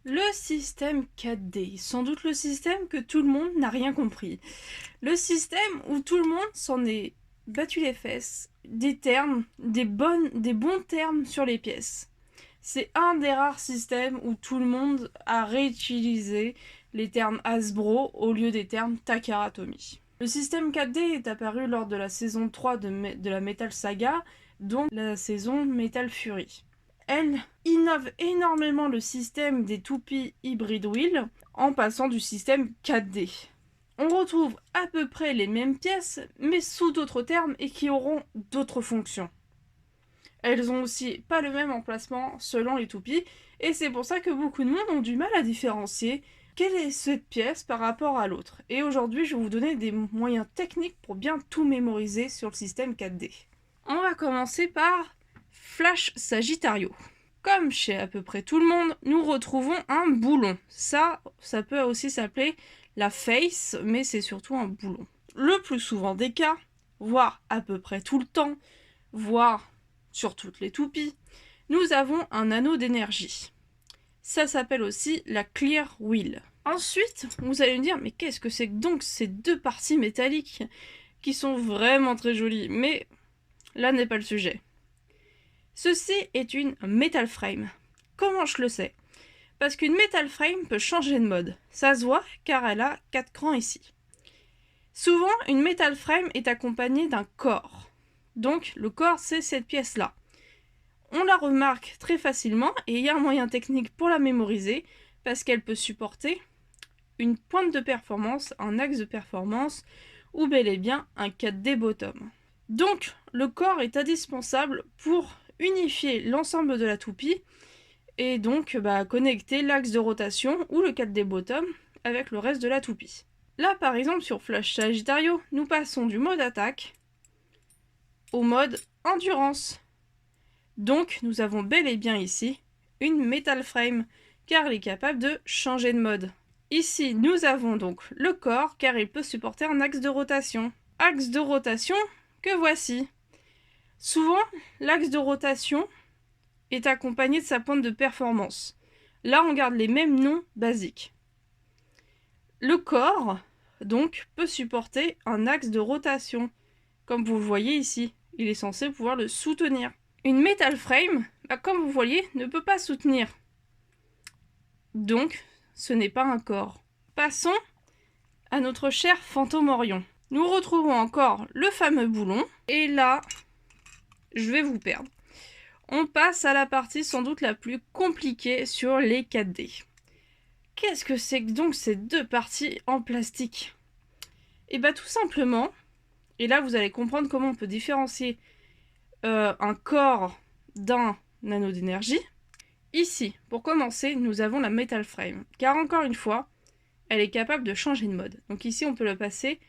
Le système 4D, sans doute le système que tout le monde n'a rien compris. Le système où tout le monde s'en est battu les fesses, des termes, des bons termes sur les pièces. C'est un des rares systèmes où tout le monde a réutilisé les termes Hasbro au lieu des termes Takara Tomy. Le système 4D est apparu lors de la saison 3 de la Metal Saga, dont la saison Metal Fury. Elle innove énormément le système des toupies Hybrid Wheel en passant du système 4D. On retrouve à peu près les mêmes pièces, mais sous d'autres termes et qui auront d'autres fonctions. Elles ont aussi pas le même emplacement selon les toupies, et c'est pour ça que beaucoup de monde ont du mal à différencier quelle est cette pièce par rapport à l'autre. Et aujourd'hui, je vais vous donner des moyens techniques pour bien tout mémoriser sur le système 4D. On va commencer par Flash Sagittario. Comme chez à peu près tout le monde, nous retrouvons un boulon. Ça peut aussi s'appeler la face, mais c'est surtout un boulon. Le plus souvent des cas, voire à peu près tout le temps, voire sur toutes les toupies, nous avons un anneau d'énergie. Ça s'appelle aussi la clear wheel. Ensuite, vous allez me dire, mais qu'est-ce que c'est que donc ces deux parties métalliques qui sont vraiment très jolies, mais là n'est pas le sujet. Ceci est une metal frame. Comment je le sais? Parce qu'une metal frame peut changer de mode. Ça se voit car elle a 4 crans ici. Souvent, une metal frame est accompagnée d'un corps. Donc, le corps, c'est cette pièce-là. On la remarque très facilement et il y a un moyen technique pour la mémoriser parce qu'elle peut supporter une pointe de performance, un axe de performance ou bel et bien un 4D bottom. Donc, le corps est indispensable pour unifier l'ensemble de la toupie et donc connecter l'axe de rotation ou le 4D bottom avec le reste de la toupie. Là, par exemple, sur Flash Sagittario, nous passons du mode attaque au mode endurance. Donc, nous avons bel et bien ici une metal frame, car elle est capable de changer de mode. Ici, nous avons donc le corps, car il peut supporter un axe de rotation. Axe de rotation que voici. Souvent, l'axe de rotation est accompagné de sa pointe de performance. Là, on garde les mêmes noms basiques. Le corps, donc, peut supporter un axe de rotation, comme vous le voyez ici. Il est censé pouvoir le soutenir. Une metal frame, comme vous voyez, ne peut pas soutenir. Donc, ce n'est pas un corps. Passons à notre cher fantôme Orion. Nous retrouvons encore le fameux boulon. Et là, je vais vous perdre. On passe à la partie sans doute la plus compliquée sur les 4D. Qu'est-ce que c'est que donc ces deux parties en plastique? Et bien tout simplement, et là vous allez comprendre comment on peut différencier un corps d'un anneau d'énergie. Ici, pour commencer, nous avons la metal frame, car encore une fois, elle est capable de changer de mode. Donc ici, on peut le passer,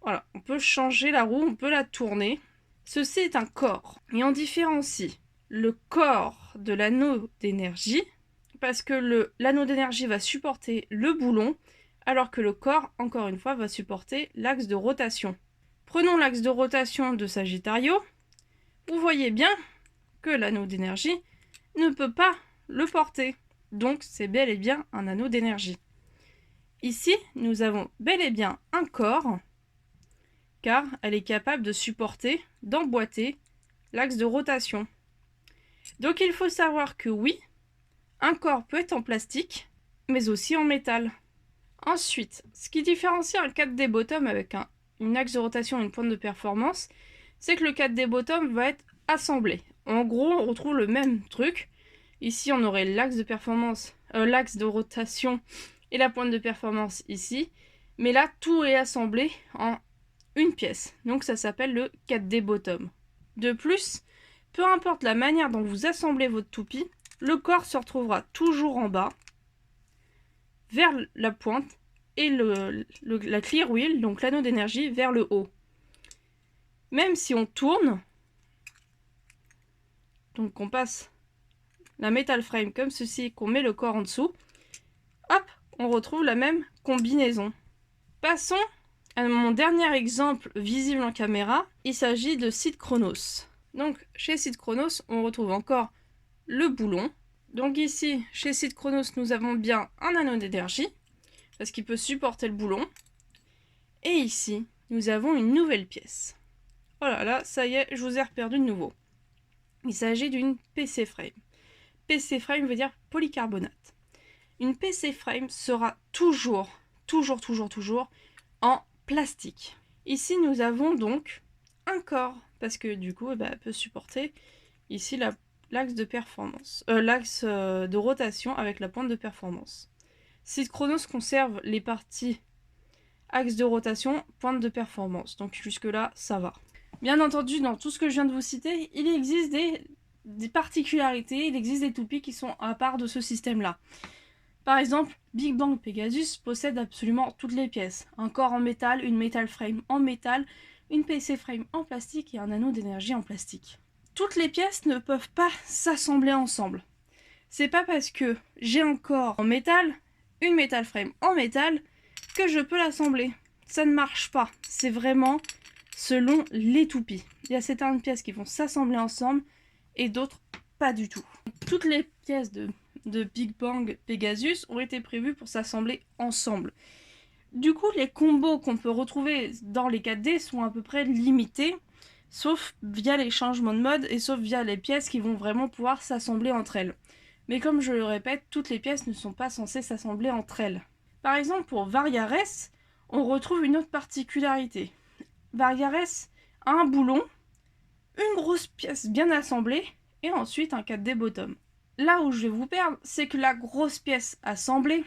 voilà, on peut changer la roue, on peut la tourner. Ceci est un corps, et on différencie le corps de l'anneau d'énergie, parce que l'anneau d'énergie va supporter le boulon, alors que le corps, encore une fois, va supporter l'axe de rotation. Prenons l'axe de rotation de Sagittario. Vous voyez bien que l'anneau d'énergie ne peut pas le porter. Donc c'est bel et bien un anneau d'énergie. Ici, nous avons bel et bien un corps, car elle est capable de supporter, d'emboîter l'axe de rotation. Donc il faut savoir que oui, un corps peut être en plastique, mais aussi en métal. Ensuite, ce qui différencie un 4D bottom avec une axe de rotation et une pointe de performance, c'est que le 4D bottom va être assemblé. En gros, on retrouve le même truc. Ici, on aurait l'axe de performance, l'axe de rotation et la pointe de performance ici. Mais là, tout est assemblé en une pièce. Donc ça s'appelle le 4D bottom. De plus, peu importe la manière dont vous assemblez votre toupie, le corps se retrouvera toujours en bas, vers la pointe, et la clear wheel, donc l'anneau d'énergie, vers le haut. Même si on tourne, donc on passe la metal frame comme ceci, qu'on met le corps en dessous, hop, on retrouve la même combinaison. Passons à mon dernier exemple visible en caméra. Il s'agit de Sid Chronos. Donc chez Sid Chronos, on retrouve encore le boulon. Donc ici, chez Site Chronos, nous avons bien un anneau d'énergie, parce qu'il peut supporter le boulon. Et ici, nous avons une nouvelle pièce. Oh là là, ça y est, je vous ai reperdu de nouveau. Il s'agit d'une PC frame. PC frame veut dire polycarbonate. Une PC frame sera toujours en plastique. Ici, nous avons donc un corps, parce que du coup, elle peut supporter ici l'axe de performance, l'axe de rotation avec la pointe de performance. Site Chronos conserve les parties axe de rotation, pointe de performance. Donc jusque-là, ça va. Bien entendu, dans tout ce que je viens de vous citer, il existe des particularités, il existe des toupies qui sont à part de ce système-là. Par exemple, Big Bang Pegasus possède absolument toutes les pièces. Un corps en métal, une metal frame en métal, une PC frame en plastique et un anneau d'énergie en plastique. Toutes les pièces ne peuvent pas s'assembler ensemble. C'est pas parce que j'ai un corps en métal, une metal frame en métal, que je peux l'assembler. Ça ne marche pas. C'est vraiment selon les toupies. Il y a certaines pièces qui vont s'assembler ensemble et d'autres pas du tout. Toutes les pièces de Big Bang Pegasus ont été prévues pour s'assembler ensemble. Du coup, les combos qu'on peut retrouver dans les 4D sont à peu près limités, sauf via les changements de mode et sauf via les pièces qui vont vraiment pouvoir s'assembler entre elles. Mais comme je le répète, toutes les pièces ne sont pas censées s'assembler entre elles. Par exemple, pour Variares, on retrouve une autre particularité. Variares a un boulon, une grosse pièce bien assemblée, et ensuite un 4D bottom. Là où je vais vous perdre, c'est que la grosse pièce assemblée,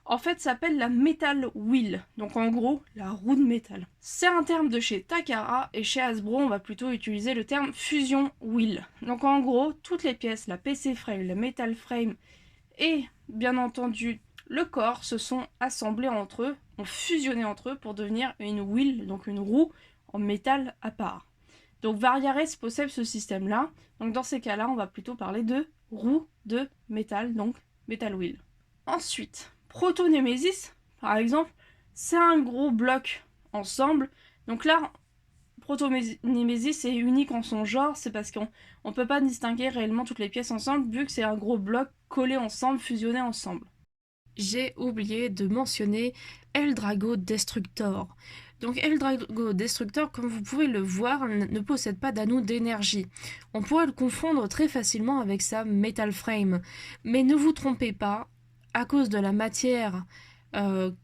en fait, s'appelle la Metal Wheel. Donc en gros, la roue de métal. C'est un terme de chez Takara, et chez Hasbro, on va plutôt utiliser le terme Fusion Wheel. Donc en gros, toutes les pièces, la PC frame, la Metal frame, et bien entendu le corps, se sont assemblés entre eux, ont fusionné entre eux pour devenir une wheel, donc une roue en métal à part. Donc Variares possède ce système-là. Donc dans ces cas-là, on va plutôt parler de roue de métal, donc Metal Wheel. Ensuite, Proto-Nemesis, par exemple, c'est un gros bloc ensemble. Donc là, Proto-Nemesis est unique en son genre, c'est parce qu'on ne peut pas distinguer réellement toutes les pièces ensemble, vu que c'est un gros bloc collé ensemble, fusionné ensemble. J'ai oublié de mentionner Eldrago Destructor. Donc Eldrago Destructor, comme vous pouvez le voir, ne possède pas d'anneau d'énergie. On pourrait le confondre très facilement avec sa Metal Frame. Mais ne vous trompez pas, à cause de la matière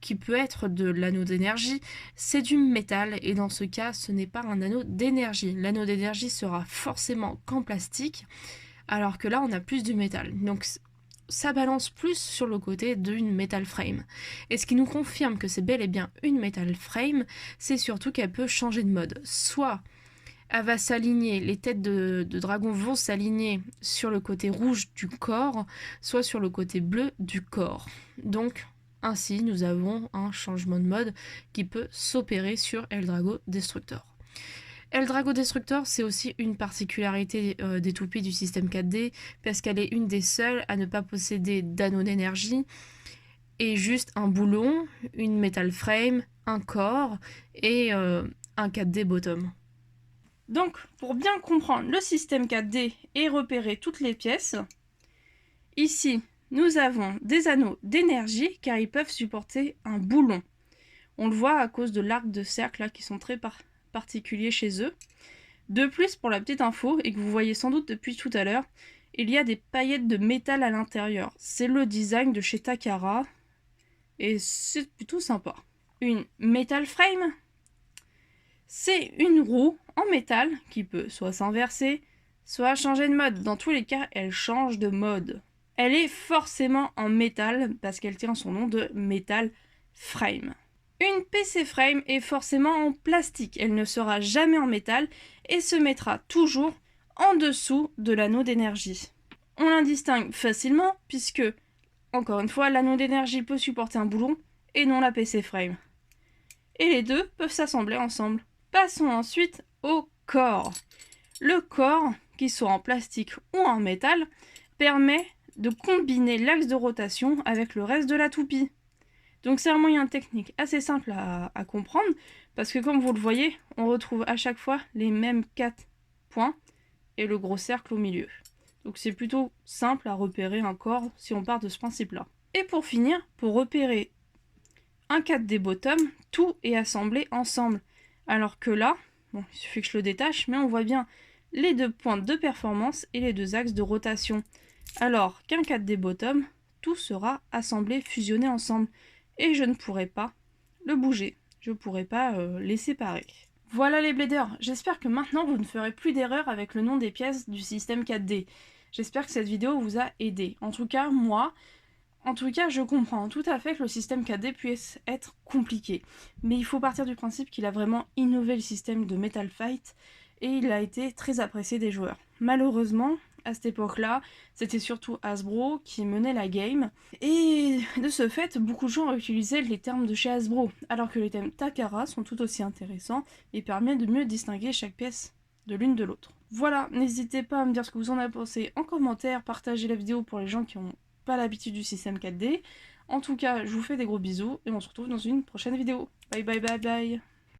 qui peut être de l'anneau d'énergie, c'est du métal, et dans ce cas, ce n'est pas un anneau d'énergie. L'anneau d'énergie sera forcément qu'en plastique, alors que là, on a plus du métal. Donc ça balance plus sur le côté d'une metal frame. Et ce qui nous confirme que c'est bel et bien une metal frame, c'est surtout qu'elle peut changer de mode. Soit elle va s'aligner, les têtes de dragon vont s'aligner sur le côté rouge du corps, soit sur le côté bleu du corps. Donc ainsi, nous avons un changement de mode qui peut s'opérer sur Eldrago Destructor. Eldrago Destructor, c'est aussi une particularité des toupies du système 4D, parce qu'elle est une des seules à ne pas posséder d'anneau d'énergie, et juste un boulon, une metal frame, un corps, et un 4D bottom. Donc, pour bien comprendre le système 4D et repérer toutes les pièces, ici, nous avons des anneaux d'énergie, car ils peuvent supporter un boulon. On le voit à cause de l'arc de cercle là, qui sont très particuliers chez eux. De plus, pour la petite info, et que vous voyez sans doute depuis tout à l'heure, il y a des paillettes de métal à l'intérieur. C'est le design de chez Takara, et c'est plutôt sympa. Une metal frame, c'est une roue en métal qui peut soit s'inverser, soit changer de mode. Dans tous les cas, elle change de mode. Elle est forcément en métal, parce qu'elle tient son nom de metal frame. Une PC frame est forcément en plastique, elle ne sera jamais en métal et se mettra toujours en dessous de l'anneau d'énergie. On la distingue facilement puisque, encore une fois, l'anneau d'énergie peut supporter un boulon et non la PC frame. Et les deux peuvent s'assembler ensemble. Passons ensuite au corps. Le corps, qu'il soit en plastique ou en métal, permet de combiner l'axe de rotation avec le reste de la toupie. Donc c'est un moyen technique assez simple à comprendre, parce que comme vous le voyez, on retrouve à chaque fois les mêmes 4 points et le gros cercle au milieu. Donc c'est plutôt simple à repérer un corps si on part de ce principe-là. Et pour finir, pour repérer un 4D bottom, tout est assemblé ensemble. Alors que là, bon, il suffit que je le détache, mais on voit bien les 2 pointes de performance et les 2 axes de rotation. Alors qu'un 4D bottom, tout sera assemblé, fusionné ensemble. Et je ne pourrai pas le bouger. Je ne pourrai pas les séparer. Voilà les bladers, j'espère que maintenant vous ne ferez plus d'erreurs avec le nom des pièces du système 4D. J'espère que cette vidéo vous a aidé. En tout cas, je comprends tout à fait que le système 4D puisse être compliqué. Mais il faut partir du principe qu'il a vraiment innové le système de Metal Fight et il a été très apprécié des joueurs. Malheureusement, à cette époque-là, c'était surtout Hasbro qui menait la game, et de ce fait, beaucoup de gens utilisaient les termes de chez Hasbro, alors que les termes Takara sont tout aussi intéressants et permettent de mieux distinguer chaque pièce de l'une de l'autre. Voilà, n'hésitez pas à me dire ce que vous en avez pensé en commentaire, partagez la vidéo pour les gens qui n'ont pas l'habitude du système 4D. En tout cas, je vous fais des gros bisous, et on se retrouve dans une prochaine vidéo. Bye bye bye bye.